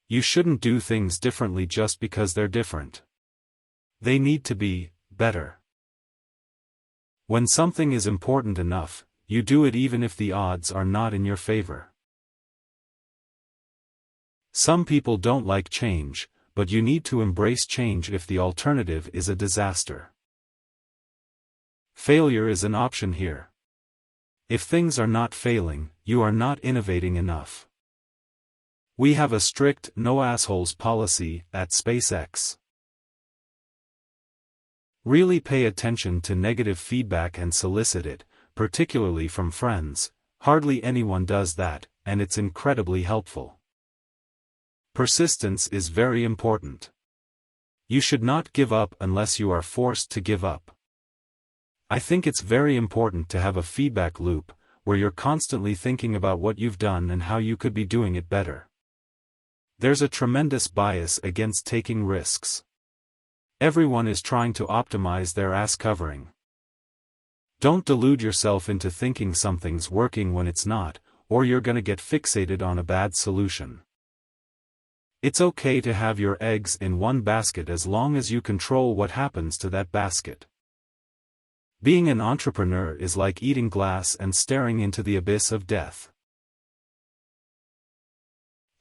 You shouldn't do things differently just because they're different. They need to be better. When something is important enough, you do it even if the odds are not in your favor. Some people don't like change, but you need to embrace change if the alternative is a disaster. Failure is an option here. If things are not failing, you are not innovating enough. We have a strict no assholes policy at SpaceX. Really pay attention to negative feedback and solicit it, particularly from friends. Hardly anyone does that, and it's incredibly helpful. Persistence is very important. You should not give up unless you are forced to give up. I think it's very important to have a feedback loop, where you're constantly thinking about what you've done and how you could be doing it better. There's a tremendous bias against taking risks. Everyone is trying to optimize their ass covering. Don't delude yourself into thinking something's working when it's not, or you're gonna get fixated on a bad solution. It's okay to have your eggs in one basket as long as you control what happens to that basket. Being an entrepreneur is like eating glass and staring into the abyss of death.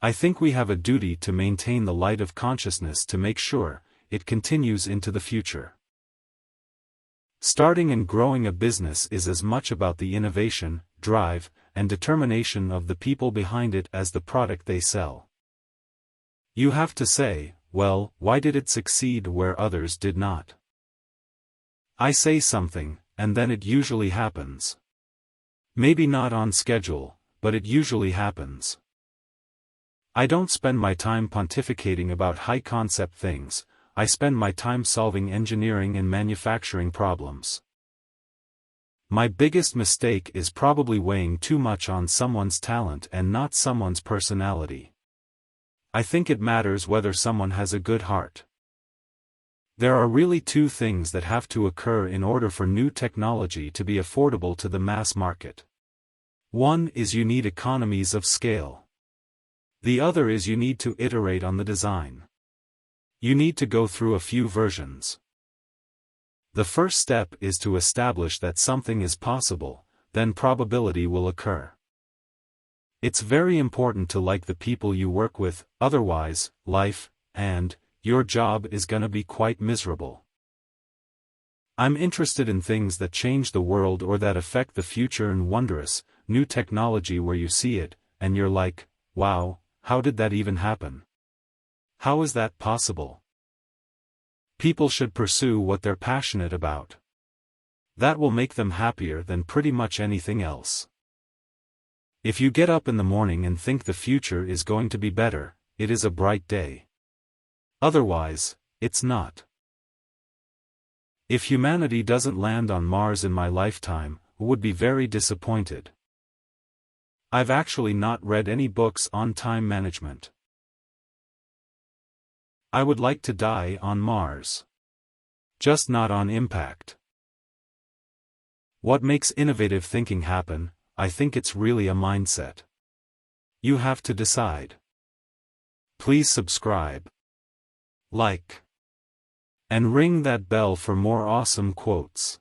I think we have a duty to maintain the light of consciousness to make sure it continues into the future. Starting and growing a business is as much about the innovation, drive, and determination of the people behind it as the product they sell. You have to say, well, why did it succeed where others did not? I say something, and then it usually happens. Maybe not on schedule, but it usually happens. I don't spend my time pontificating about high-concept things. I spend my time solving engineering and manufacturing problems. My biggest mistake is probably weighing too much on someone's talent and not someone's personality. I think it matters whether someone has a good heart. There are really two things that have to occur in order for new technology to be affordable to the mass market. One is you need economies of scale. The other is you need to iterate on the design. You need to go through a few versions. The first step is to establish that something is possible, then probability will occur. It's very important to like the people you work with, otherwise, life, and your job is gonna be quite miserable. I'm interested in things that change the world or that affect the future and wondrous, new technology where you see it, and you're like, wow, how did that even happen? How is that possible? People should pursue what they're passionate about. That will make them happier than pretty much anything else. If you get up in the morning and think the future is going to be better, it is a bright day. Otherwise, it's not. If humanity doesn't land on Mars in my lifetime, I would be very disappointed. I've actually not read any books on time management. I would like to die on Mars. Just not on impact. What makes innovative thinking happen? I think it's really a mindset. You have to decide. Please subscribe, like, and ring that bell for more awesome quotes.